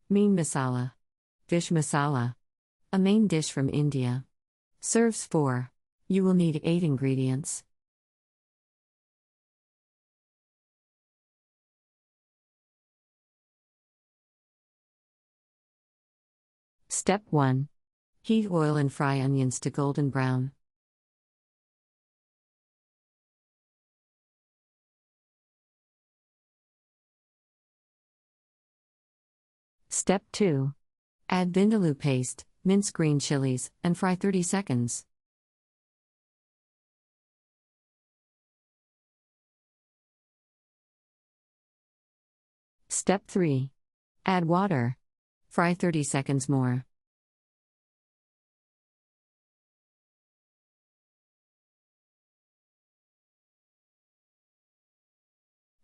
Meen Masala. Fish masala. A main dish from India. Serves 4. You will need 8 ingredients. Step 1. Heat oil and fry onions to golden brown. Step 2. Add Vindaloo paste, mince green chilies, and fry 30 seconds. Step 3. Add water. Fry 30 seconds more.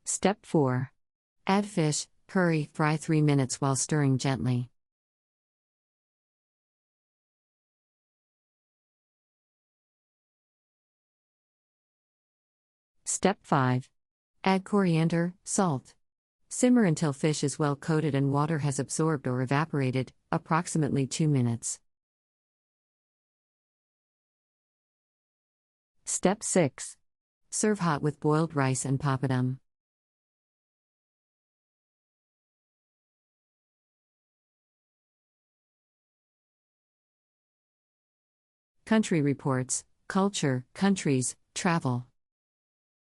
Step 4. Add fish, curry, fry 3 minutes while stirring gently. Step 5. Add coriander, salt. Simmer until fish is well coated and water has absorbed or evaporated, approximately 2 minutes. Step 6. Serve hot with boiled rice and papadum. Country reports, culture, countries, travel.